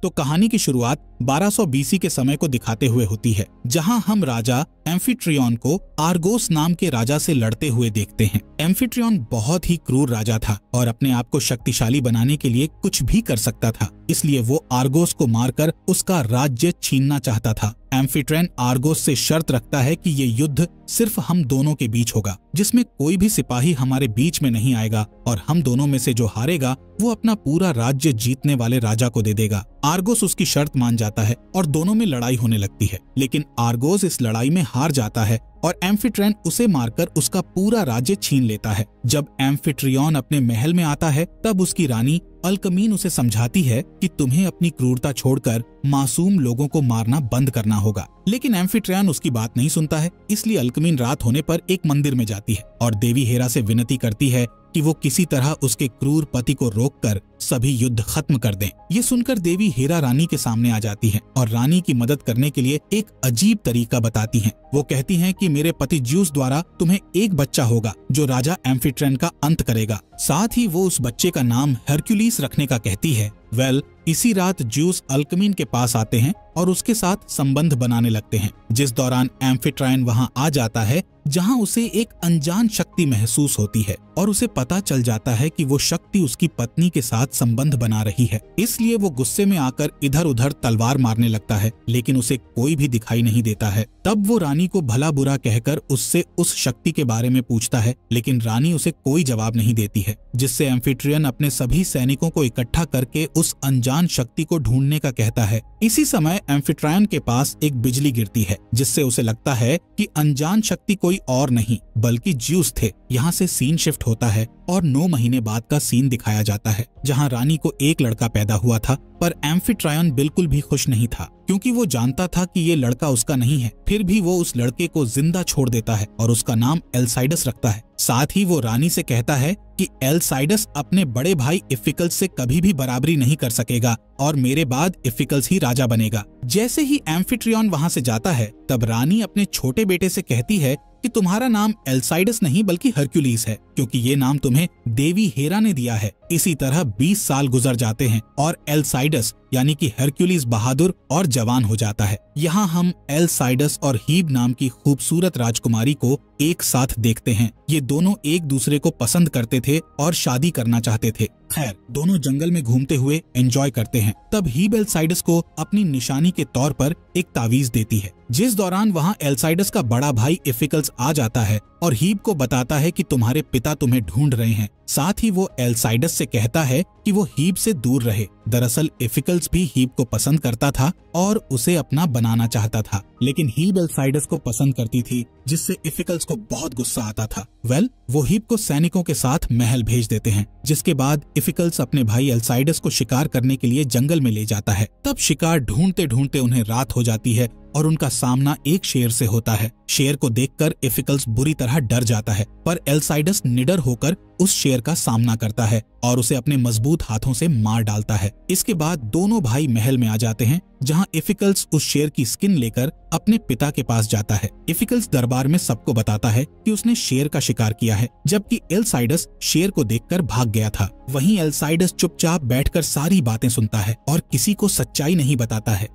तो कहानी की शुरुआत 1200 बीसी के समय को दिखाते हुए होती है, जहां हम राजा एम्फिट्रियन को आर्गोस नाम के राजा से लड़ते हुए देखते हैं। एम्फिट्रियन बहुत ही क्रूर राजा था और अपने आप को शक्तिशाली बनाने के लिए कुछ भी कर सकता था, इसलिए वो आर्गोस को मारकर उसका राज्य छीनना चाहता था। एम्फिट्रेन आर्गोस से शर्त रखता है कि ये युद्ध सिर्फ हम दोनों के बीच होगा, जिसमें कोई भी सिपाही हमारे बीच में नहीं आएगा और हम दोनों में से जो हारेगा वो अपना पूरा राज्य जीतने वाले राजा को दे देगा। आर्गोस उसकी शर्त मान जाता है और दोनों में लड़ाई होने लगती है, लेकिन आर्गोस इस लड़ाई में हार जाता है और एम्फिट्रेन उसे मारकर उसका पूरा राज्य छीन लेता है। जब एम्फिट्रियन अपने महल में आता है तब उसकी रानी अल्कमीन उसे समझाती है कि तुम्हें अपनी क्रूरता छोड़कर मासूम लोगों को मारना बंद करना होगा, लेकिन एम्फिट्रियन उसकी बात नहीं सुनता है। इसलिए अल्कमीन रात होने पर एक मंदिर में जाती है और देवी हेरा से विनती करती है कि वो किसी तरह उसके क्रूर पति को रोककर सभी युद्ध खत्म कर दें। ये सुनकर देवी हेरा रानी के सामने आ जाती हैं और रानी की मदद करने के लिए एक अजीब तरीका बताती हैं। वो कहती हैं कि मेरे पति ज्यूस द्वारा तुम्हें एक बच्चा होगा जो राजा एम्फिट्रेन का अंत करेगा। साथ ही वो उस बच्चे का नाम हरक्यूलिस रखने का कहती है। इसी रात ज्यूस अल्कमीन के पास आते हैं और उसके साथ संबंध बनाने लगते हैं, जिस दौरान एम्फिट्राइन वहां आ जाता है जहां उसे एक अनजान शक्ति महसूस होती है और उसे पता चल जाता है कि वो शक्ति उसकी पत्नी के साथ संबंध बना रही है। इसलिए वो गुस्से में आकर इधर उधर तलवार मारने लगता है, लेकिन उसे कोई भी दिखाई नहीं देता है। तब वो रानी को भला बुरा कहकर उससे उस शक्ति के बारे में पूछता है, लेकिन रानी उसे कोई जवाब नहीं देती है, जिससे एम्फिट्रियन अपने सभी सैनिकों को इकट्ठा करके उस अनजान शक्ति को ढूंढने का कहता है। इसी समय एम्फिट्राइन के पास एक बिजली गिरती है, जिससे उसे लगता है कि अनजान शक्ति कोई और नहीं बल्कि ज्यूस थे। यहाँ से सीन शिफ्ट होता है और 9 महीने बाद का सीन दिखाया जाता है, जहाँ रानी को एक लड़का पैदा हुआ था, पर एम्फिट्राइन बिल्कुल भी खुश नहीं था, क्योंकि वो जानता था कि ये लड़का उसका नहीं है। फिर भी वो उस लड़के को जिंदा छोड़ देता है और उसका नाम एल्साइडस रखता है। साथ ही वो रानी से कहता है कि एल्साइडस अपने बड़े भाई इफिकल्स से कभी भी बराबरी नहीं कर सकेगा और मेरे बाद इफिकल्स ही राजा बनेगा। जैसे ही एम्फिट्रियन वहाँ से जाता है, तब रानी अपने छोटे बेटे से कहती है कि तुम्हारा नाम एल्साइडस नहीं बल्कि हरक्यूलिस है, क्योंकि ये नाम तुम्हें देवी हेरा ने दिया है। इसी तरह 20 साल गुजर जाते हैं और एल्साइडस यानी कि हरक्यूलिस बहादुर और जवान हो जाता है। यहाँ हम एल्साइडस और हीब नाम की खूबसूरत राजकुमारी को एक साथ देखते हैं। ये दोनों एक दूसरे को पसंद करते थे और शादी करना चाहते थे। खैर, दोनों जंगल में घूमते हुए एंजॉय करते हैं। तब हीब एल्साइडस को अपनी निशानी के तौर पर एक तावीज देती है, जिस दौरान वहाँ एल्साइडस का बड़ा भाई इफिकल्स आ जाता है और हीब को बताता है कि तुम्हारे पिता तुम्हें ढूंढ रहे हैं। साथ ही वो एल्साइडस से कहता है कि वो हीब से दूर रहे। दरअसल इफिकल्स भी हीब को पसंद करता था और उसे अपना बनाना चाहता था, लेकिन हीब एल्साइडस को पसंद करती थी, जिससे इफिकल्स को बहुत गुस्सा आता था। वो हीब को सैनिकों के साथ महल भेज देते हैं, जिसके बाद इफिकल्स अपने भाई एल्साइडस को शिकार करने के लिए जंगल में ले जाता है। तब शिकार ढूंढते ढूंढते उन्हें रात हो जाती है और उनका सामना एक शेर से होता है। शेर को देखकर इफिकल्स बुरी तरह डर जाता है, पर एल्साइडस निडर होकर उस शेर का सामना करता है और उसे अपने मजबूत हाथों से मार डालता है। इसके बाद दोनों भाई महल में आ जाते हैं, जहां इफिकल्स उस शेर की स्किन लेकर अपने पिता के पास जाता है। इफिकल्स दरबार में सबको बताता है कि उसने शेर का शिकार किया है, जबकि एल्साइडस शेर को देखकर भाग गया था। वहीं एल्साइडस चुपचाप बैठकर सारी बातें सुनता है और किसी को सच्चाई नहीं बताता है।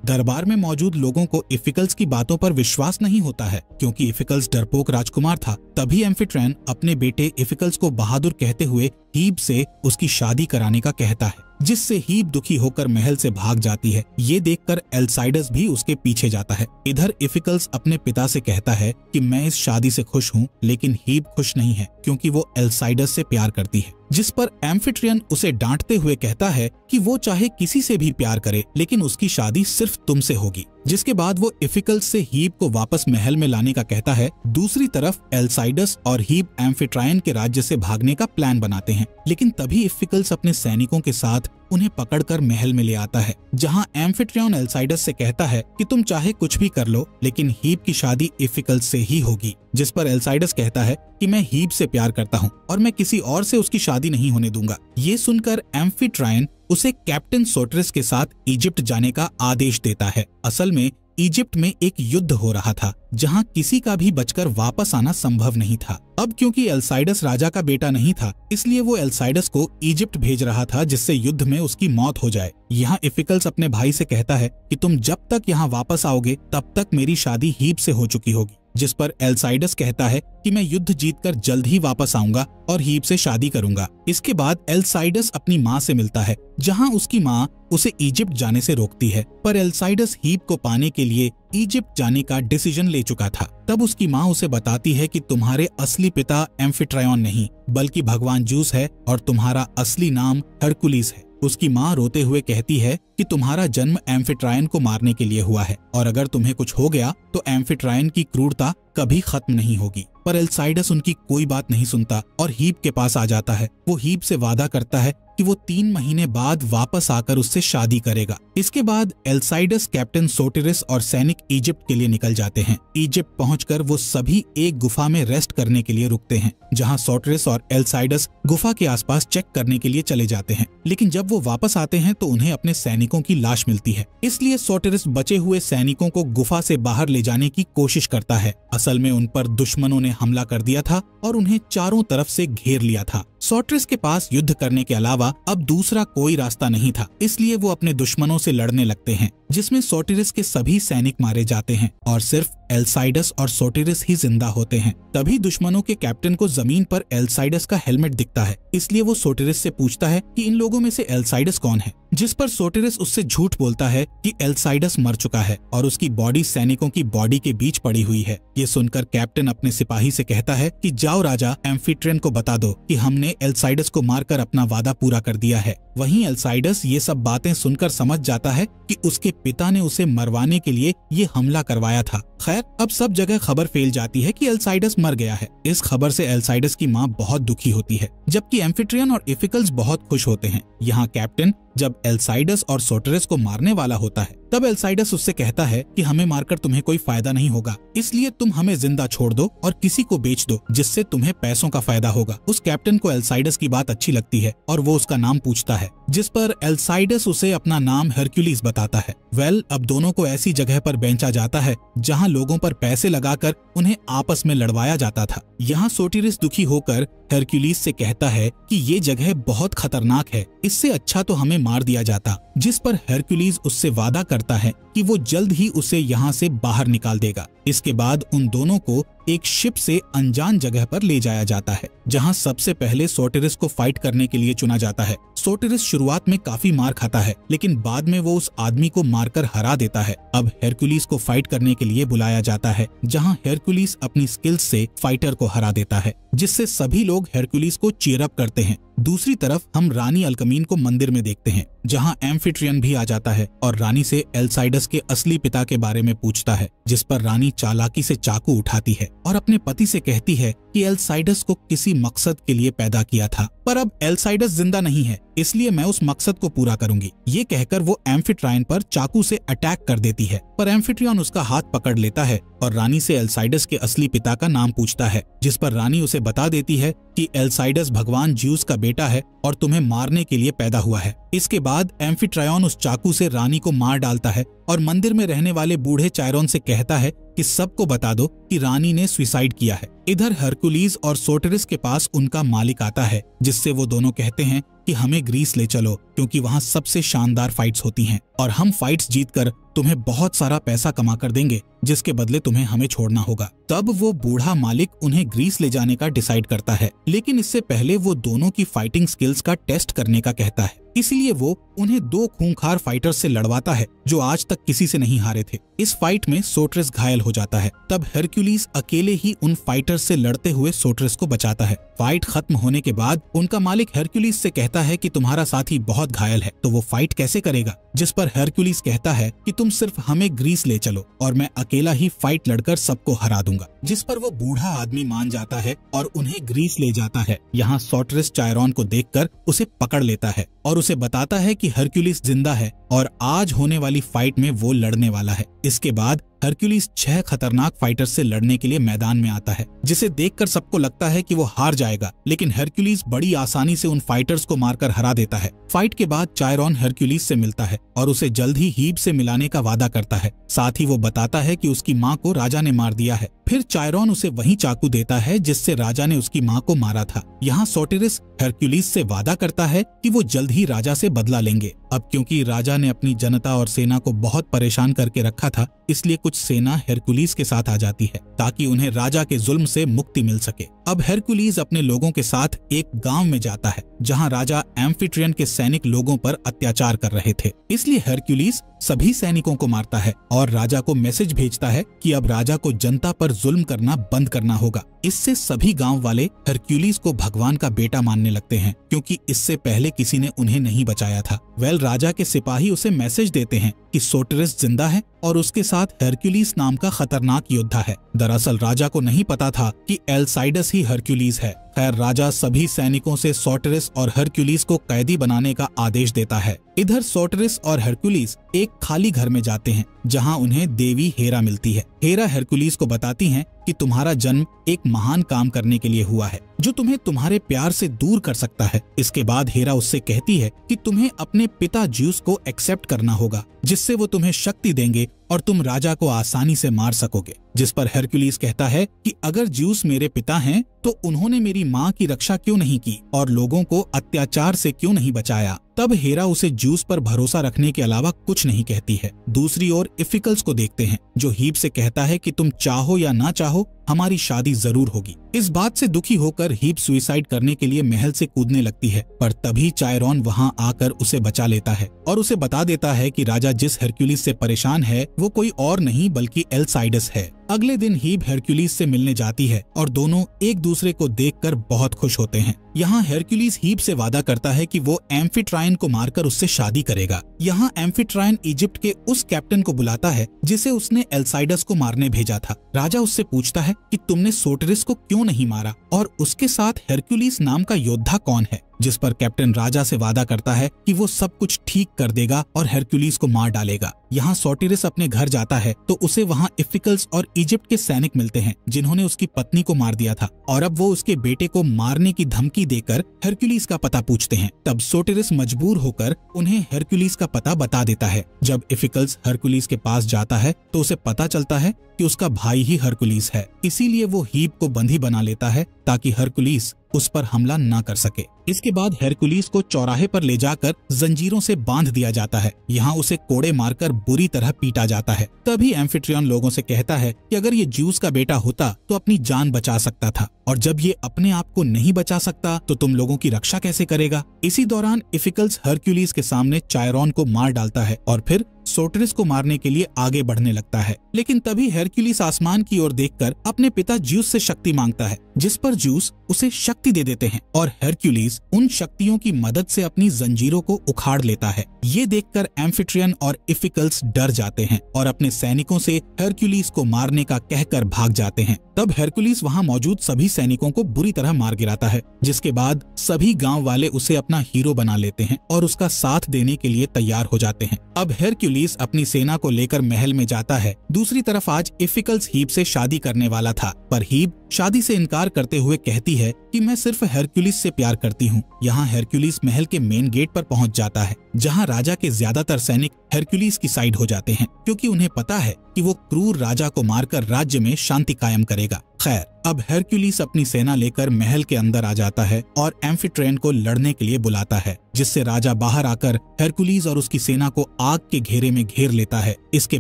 दरबार में मौजूद लोगों को इफिकल्स की बातों पर विश्वास नहीं होता है, क्योंकि इफिकल्स डरपोक राजकुमार था। तभी एम्फिट्रेन अपने बेटे इफिकल्स को बहादुर कहते हुए हीब से उसकी शादी कराने का कहता है, जिससे हीब दुखी होकर महल से भाग जाती है। ये देखकर एल्साइडस भी उसके पीछे जाता है। इधर इफिकल्स अपने पिता से कहता है कि मैं इस शादी से खुश हूँ, लेकिन हीब खुश नहीं है, क्योंकि वो एल्साइडस से प्यार करती है। जिस पर एम्फिट्रियन उसे डांटते हुए कहता है कि वो चाहे किसी से भी प्यार करे, लेकिन उसकी शादी सिर्फ तुमसे होगी। जिसके बाद वो इफिकल्स से हीब को वापस महल में लाने का कहता है। दूसरी तरफ एल्साइडस और हीब एम्फिट्राइन के राज्य से भागने का प्लान बनाते हैं, लेकिन तभी इफिकल्स अपने सैनिकों के साथ उन्हें पकड़कर महल में ले आता है, जहां एम्फिट्रियन एल्साइडस से कहता है कि तुम चाहे कुछ भी कर लो, लेकिन हीब की शादी इफिकल्स से ही होगी। जिस पर एल्साइडस कहता है कि मैं हीब से प्यार करता हूँ और मैं किसी और से उसकी शादी नहीं होने दूंगा। ये सुनकर एम्फिट्राइन उसे कैप्टन सोट्रिस के साथ इजिप्ट जाने का आदेश देता है। असल में इजिप्ट में एक युद्ध हो रहा था जहां किसी का भी बचकर वापस आना संभव नहीं था। अब क्योंकि एल्साइडस राजा का बेटा नहीं था, इसलिए वो एल्साइडस को इजिप्ट भेज रहा था जिससे युद्ध में उसकी मौत हो जाए। यहाँ इफिकल्स अपने भाई से कहता है कि तुम जब तक यहाँ वापस आओगे तब तक मेरी शादी हीब से हो चुकी होगी, जिस पर एल्साइडस कहता है कि मैं युद्ध जीतकर जल्द ही वापस आऊंगा और हीब से शादी करूंगा। इसके बाद एल्साइडस अपनी माँ से मिलता है, जहां उसकी माँ उसे इजिप्ट जाने से रोकती है, पर एल्साइडस हीब को पाने के लिए इजिप्ट जाने का डिसीजन ले चुका था। तब उसकी माँ उसे बताती है कि तुम्हारे असली पिता एम्फिट्रायन नहीं बल्कि भगवान जूस है और तुम्हारा असली नाम हरकुलिस है। उसकी माँ रोते हुए कहती है कि तुम्हारा जन्म एम्फिट्रायन को मारने के लिए हुआ है और अगर तुम्हें कुछ हो गया तो एम्फिट्रायन की क्रूरता कभी खत्म नहीं होगी। पर एल्साइडस उनकी कोई बात नहीं सुनता और हीब के पास आ जाता है। वो हीब से वादा करता है कि वो 3 महीने बाद वापस आकर उससे शादी करेगा। इसके बाद एल्साइडस, कैप्टन सोटिरिस और सैनिक इजिप्ट के लिए निकल जाते हैं। इजिप्ट पहुंचकर वो सभी एक गुफा में रेस्ट करने के लिए रुकते हैं, जहां सोटिरिस और एल्साइडस गुफा के आसपास चेक करने के लिए चले जाते हैं। लेकिन जब वो वापस आते हैं तो उन्हें अपने सैनिकों की लाश मिलती है। इसलिए सोटिरिस बचे हुए सैनिकों को गुफा से बाहर ले जाने की कोशिश करता है। असल में उन पर दुश्मनों ने हमला कर दिया था और उन्हें चारों तरफ से घेर लिया था। सोटिरिस के पास युद्ध करने के अलावा अब दूसरा कोई रास्ता नहीं था, इसलिए वो अपने दुश्मनों से लड़ने लगते हैं, जिसमें सोटिरिस के सभी सैनिक मारे जाते हैं और सिर्फ एल्साइडस और सोटिरिस ही जिंदा होते हैं। तभी दुश्मनों के कैप्टन को जमीन पर एल्साइडस का हेलमेट दिखता है, इसलिए वो सोटिरिस से पूछता है कि इन लोगों में से एल्साइडस कौन है, जिस पर सोटिरिस उससे झूठ बोलता है कि एल्साइडस मर चुका है और उसकी बॉडी सैनिकों की बॉडी के बीच पड़ी हुई है। ये सुनकर कैप्टन अपने सिपाही से कहता है कि जाओ राजा एम्फिट्रियन को बता दो कि हमने एल्साइडस को मारकर अपना वादा पूरा कर दिया है। वहीं एल्साइडस ये सब बातें सुनकर समझ जाता है कि उसके पिता ने उसे मरवाने के लिए ये हमला करवाया था। खैर, अब सब जगह खबर फैल जाती है कि एल्साइडस मर गया है। इस खबर से एल्साइडस की माँ बहुत दुखी होती है, जबकि एम्फिट्रियन और इफिकल्स बहुत खुश होते हैं। यहाँ कैप्टन जब एल्साइडस और सोटिरिस को मारने वाला होता है, तब एल्साइडस उससे कहता है कि हमें मारकर तुम्हें कोई फायदा नहीं होगा, इसलिए तुम हमें जिंदा छोड़ दो और किसी को बेच दो, जिससे तुम्हें पैसों का फायदा होगा। उस कैप्टन को एल्साइडस की बात अच्छी लगती है और वो उसका नाम पूछता है, जिस पर एल्साइडस उसे अपना नाम हरक्यूलिस बताता है। अब दोनों को ऐसी जगह पर बेचा जाता है जहाँ लोगों पर पैसे लगाकर उन्हें आपस में लड़वाया जाता था। यहाँ सोटिरिस दुखी होकर हरक्यूलिस से कहता है कि ये जगह बहुत खतरनाक है, इससे अच्छा तो हमें मार दिया जाता, जिस पर हरक्यूलिस उससे वादा करता है कि वो जल्द ही उसे यहाँ से बाहर निकाल देगा। इसके बाद उन दोनों को एक शिप से अनजान जगह पर ले जाया जाता है, जहाँ सबसे पहले सोटिरिस को फाइट करने के लिए चुना जाता है। सोटिरिस शुरुआत में काफी मार खाता है, लेकिन बाद में वो उस आदमी को मारकर हरा देता है। अब हरक्यूलिस को फाइट करने के लिए बुलाया जाता है, जहाँ हरक्यूलिस अपनी स्किल्स से फाइटर को हरा देता है, जिससे सभी लोग हरक्यूलिस को चीयर अप करते हैं। दूसरी तरफ हम रानी अल्कमीन को मंदिर में देखते हैं, जहां एम्फिट्रियन भी आ जाता है और रानी से एल्साइडस के असली पिता के बारे में पूछता है, जिस पर रानी चालाकी से चाकू उठाती है और अपने पति से कहती है कि एल्साइडस को किसी मकसद के लिए पैदा किया था, पर अब एल्साइडस जिंदा नहीं है, इसलिए मैं उस मकसद को पूरा करूंगी। ये कहकर वो एम्फिट्रायन पर चाकू से अटैक कर देती है, पर एम्फिट्रियन उसका हाथ पकड़ लेता है और रानी से एल्साइडस के असली पिता का नाम पूछता है, जिस पर रानी उसे बता देती है कि एल्साइडस भगवान ज्यूस का बेटा है और तुम्हें मारने के लिए पैदा हुआ है। इसके बाद एम्फिट्रायन उस चाकू से रानी को मार डालता है और मंदिर में रहने वाले बूढ़े चायरोन से कहता है कि सबको बता दो कि रानी ने सुसाइड किया है। इधर हरक्यूलिस और सोटिरिस के पास उनका मालिक आता है, जिससे वो दोनों कहते हैं कि हमें ग्रीस ले चलो, क्योंकि वहाँ सबसे शानदार फाइट्स होती हैं और हम फाइट्स जीतकर तुम्हें बहुत सारा पैसा कमा कर देंगे, जिसके बदले तुम्हें हमें छोड़ना होगा। तब वो बूढ़ा मालिक उन्हें ग्रीस ले जाने का डिसाइड करता है, लेकिन इससे पहले वो दोनों की फाइटिंग स्किल्स का टेस्ट करने का कहता है। इसलिए वो उन्हें 2 खूंखार फाइटर्स से लड़वाता है जो आज तक किसी से नहीं हारे थे। इस फाइट में सोटिरिस घायल हो जाता है। तब हरक्यूलिस अकेले ही उन फाइटर्स से लड़ते हुए सोटिरिस को बचाता है। फाइट खत्म होने के बाद उनका मालिक हरक्यूलिस से कहता है कि तुम्हारा साथी बहुत घायल है, तो वो फाइट कैसे करेगा, जिस पर हरक्यूलिस कहता है कि तुम सिर्फ हमें ग्रीस ले चलो और मैं अकेला ही फाइट लड़कर सबको हरा दूंगा, जिस पर वो बूढ़ा आदमी मान जाता है और उन्हें ग्रीस ले जाता है। यहाँ सोटिरिस चायरोन को देखकर उसे पकड़ लेता है और उसे बताता है कि हरक्यूलिस जिंदा है और आज होने वाली फाइट में वो लड़ने वाला है। इसके बाद हरक्यूलिस 6 खतरनाक फाइटर्स से लड़ने के लिए मैदान में आता है, जिसे देखकर सबको लगता है कि वो हार जाएगा, लेकिन हरक्यूलिस बड़ी आसानी से उन फाइटर्स को मारकर हरा देता है। फाइट के बाद चायरॉन हरक्यूलिस से मिलता है और उसे जल्द ही हीब से मिलाने का वादा करता है। साथ ही वो बताता है कि उसकी माँ को राजा ने मार दिया है। फिर चायरॉन उसे वही चाकू देता है जिससे राजा ने उसकी माँ को मारा था। यहाँ सोटिरिस हरक्यूलिस से वादा करता है कि वो जल्द ही राजा से बदला लेंगे। अब क्योंकि राजा ने अपनी जनता और सेना को बहुत परेशान करके रखा था, इसलिए कुछ सेना हरक्यूलिस के साथ आ जाती है ताकि उन्हें राजा के जुल्म से मुक्ति मिल सके। अब हरक्यूलिस अपने लोगों के साथ एक गांव में जाता है जहां राजा एम्फिट्रियन के सैनिक लोगों पर अत्याचार कर रहे थे। इसलिए हरक्यूलिस सभी सैनिकों को मारता है और राजा को मैसेज भेजता है कि अब राजा को जनता पर जुल्म करना बंद करना होगा। इससे सभी गांव वाले हरक्यूलिस को भगवान का बेटा मानने लगते हैं, क्योंकि इससे पहले किसी ने उन्हें नहीं बचाया था। राजा के सिपाही उसे मैसेज देते हैं कि सोटिरिस जिंदा है और उसके साथ हरक्यूलिस नाम का खतरनाक योद्धा है। दरअसल राजा को नहीं पता था कि एल्साइडस ही हरक्यूलिस है। खैर, राजा सभी सैनिकों से सोटिरिस और हरक्यूलिस को कैदी बनाने का आदेश देता है। इधर सोटिरिस और हरक्यूलिस एक खाली घर में जाते हैं जहां उन्हें देवी हेरा मिलती है। हेरा हरक्यूलिस को बताती हैं कि तुम्हारा जन्म एक महान काम करने के लिए हुआ है जो तुम्हें तुम्हारे प्यार से दूर कर सकता है। इसके बाद हेरा उससे कहती है कि तुम्हें अपने पिता ज्यूस को एक्सेप्ट करना होगा, जिससे वो तुम्हें शक्ति देंगे और तुम राजा को आसानी से मार सकोगे। जिस पर हरक्यूलिस कहता है कि अगर ज्यूस मेरे पिता हैं तो उन्होंने मेरी माँ की रक्षा क्यों नहीं की और लोगों को अत्याचार से क्यों नहीं बचाया। तब हेरा उसे ज्यूस पर भरोसा रखने के अलावा कुछ नहीं कहती है। दूसरी ओर इफिकल्स को देखते हैं जो हीब से कहता है कि तुम चाहो या ना चाहो हमारी शादी जरूर होगी। इस बात से दुखी होकर हीब सुइसाइड करने के लिए महल से कूदने लगती है, पर तभी चायरॉन वहां आकर उसे बचा लेता है और उसे बता देता है कि राजा जिस हरक्यूलिस से परेशान है वो कोई और नहीं बल्कि एल्साइडस है। अगले दिन हीब हरक्यूलिस से मिलने जाती है और दोनों एक दूसरे को देखकर बहुत खुश होते हैं। यहाँ हरक्यूलिस हीब से वादा करता है कि वो एम्फिट्राइन को मारकर उससे शादी करेगा। यहाँ एम्फिट्राइन इजिप्ट के उस कैप्टन को बुलाता है जिसे उसने एल्साइडस को मारने भेजा था। राजा उससे पूछता है कि तुमने सोटिरिस को क्यों नहीं मारा और उसके साथ हरक्यूलिस नाम का योद्धा कौन है, जिस पर कैप्टन राजा से वादा करता है कि वो सब कुछ ठीक कर देगा और हरक्यूलिस को मार डालेगा। यहाँ सोटिरिस अपने घर जाता है तो उसे वहाँ इफिकल्स और इजिप्ट के सैनिक मिलते हैं जिन्होंने उसकी पत्नी को मार दिया था और अब वो उसके बेटे को मारने की धमकी देकर हरक्यूलिस का पता पूछते हैं। तब सोटिरिस मजबूर होकर उन्हें हरक्यूलिस का पता बता देता है। जब इफिकल्स हरक्यूलिस के पास जाता है तो उसे पता चलता है कि उसका भाई ही हरक्यूलिस है, इसीलिए वो हीब को बंदी बना लेता है ताकि हरक्यूलिस उस पर हमला न कर सके। इसके बाद हरक्यूलिस को चौराहे पर ले जाकर जंजीरों से बांध दिया जाता है। यहाँ उसे कोड़े मारकर बुरी तरह पीटा जाता है। तभी एम्फिट्रियन लोगों से कहता है कि अगर ये ज्यूस का बेटा होता तो अपनी जान बचा सकता था, और जब ये अपने आप को नहीं बचा सकता तो तुम लोगों की रक्षा कैसे करेगा। इसी दौरान इफिकल्स हरक्यूलिस के सामने चायरॉन को मार डालता है और फिर सोटिरिस को मारने के लिए आगे बढ़ने लगता है। लेकिन तभी हरक्यूलिस आसमान की ओर देखकर अपने पिता ज्यूस से शक्ति मांगता है, जिस पर ज्यूस उसे शक्ति दे देते हैं और हरक्यूलिस उन शक्तियों की मदद से अपनी जंजीरों को उखाड़ लेता है। ये देखकर एम्फिट्रियन और इफिकल्स डर जाते हैं और अपने सैनिकों से हरक्यूलिस को मारने का कहकर भाग जाते हैं। तब हरक्यूलिस वहाँ मौजूद सभी सैनिकों को बुरी तरह मार गिराता है, जिसके बाद सभी गांव वाले उसे अपना हीरो बना लेते हैं और उसका साथ देने के लिए तैयार हो जाते हैं। अब हरक्यूलिस अपनी सेना को लेकर महल में जाता है। दूसरी तरफ आज इफिकल्स हीब से शादी करने वाला था, पर हीब शादी से इनकार करते हुए कहती है कि मैं सिर्फ हरक्यूलिस से प्यार करती हूँ। यहाँ हरक्यूलिस महल के मेन गेट पर पहुँच जाता है, जहाँ राजा के ज्यादातर सैनिक हरक्यूलिस की साइड हो जाते हैं, क्योंकि उन्हें पता है कि वो क्रूर राजा को मारकर राज्य में शांति कायम करेगा। खैर, अब हरक्यूलिस अपनी सेना लेकर महल के अंदर आ जाता है और एम्फिट्रेन को लड़ने के लिए बुलाता है, जिससे राजा बाहर आकर हरक्यूलिस और उसकी सेना को आग के घेरे में घेर लेता है। इसके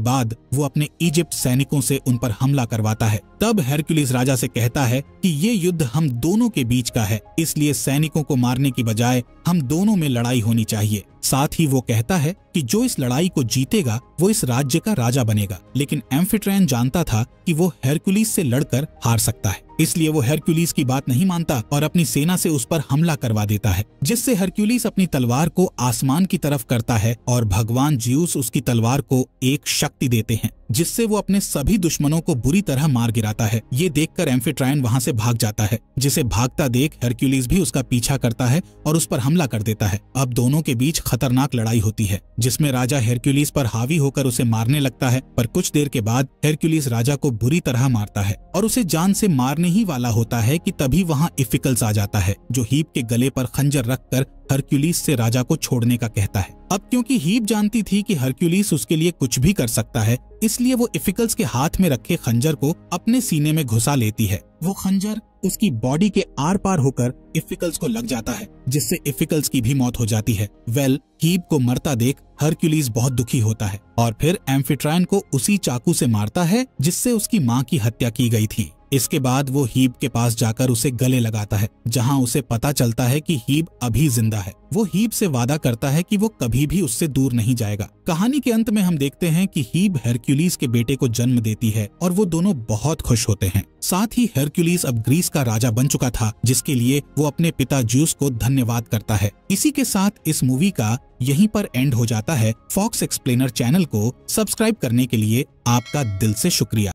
बाद वो अपने इजिप्ट सैनिकों से उन पर हमला करवाता है। तब हरक्यूलिस राजा से कहता है कि ये युद्ध हम दोनों के बीच का है, इसलिए सैनिकों को मारने की बजाय हम दोनों में लड़ाई होनी चाहिए। साथ ही वो कहता है कि जो इस लड़ाई को जीतेगा वो इस राज्य का राजा बनेगा। लेकिन एम्फिट्रेन जानता था कि वो हरक्यूलिस से लड़कर हार सकता है, इसलिए वो हरक्यूलिस की बात नहीं मानता और अपनी सेना से उस पर हमला करवा देता है, जिससे हरक्यूलिस अपनी तलवार को आसमान की तरफ करता है और भगवान ज्यूस उसकी तलवार को एक शक्ति देते हैं, जिससे वो अपने सभी दुश्मनों को बुरी तरह मार गिराता है। ये देखकर एम्फिट्राइन वहां से भाग जाता है, जिसे भागता देख हरक्यूलिस भी उसका पीछा करता है और उस पर हमला हमला कर देता है। अब दोनों के बीच खतरनाक लड़ाई होती है जिसमें राजा हेरक्युलिस पर हावी होकर उसे मारने लगता है, पर कुछ देर के बाद हेरक्युलिस राजा को बुरी तरह मारता है और उसे जान से मारने ही वाला होता है कि तभी वहाँ इफिकल्स आ जाता है, जो हीप के गले पर खंजर रखकर हरक्युलिस से राजा को छोड़ने का कहता है। अब क्योंकि हीप जानती थी कि हरक्युलिस उसके लिए कुछ भी कर सकता है, इसलिए वो इफिकल्स के हाथ में रखे खंजर को अपने सीने में घुसा लेती है। वो खंजर उसकी बॉडी के आर पार होकर इफिकल्स को लग जाता है, जिससे इफिकल्स की भी मौत हो जाती है। हीप को मरता देख हरक्युलिस बहुत दुखी होता है और फिर एम्फिट्रायन को उसी चाकू से मारता है जिससे उसकी माँ की हत्या की गई थी। इसके बाद वो हीप के पास जाकर उसे गले लगाता है, जहां उसे पता चलता है कि हीप अभी जिंदा है। वो हीप से वादा करता है कि वो कभी भी उससे दूर नहीं जाएगा। कहानी के अंत में हम देखते हैं कि हीप हेरक्युलिस के बेटे को जन्म देती है और वो दोनों बहुत खुश होते हैं। साथ ही हेरक्युलिस अब ग्रीस का राजा बन चुका था, जिसके लिए वो अपने पिता ज्यूस को धन्यवाद करता है। इसी के साथ इस मूवी का यहीं पर एंड हो जाता है। फॉक्स एक्सप्लेनर चैनल को सब्सक्राइब करने के लिए आपका दिल से शुक्रिया।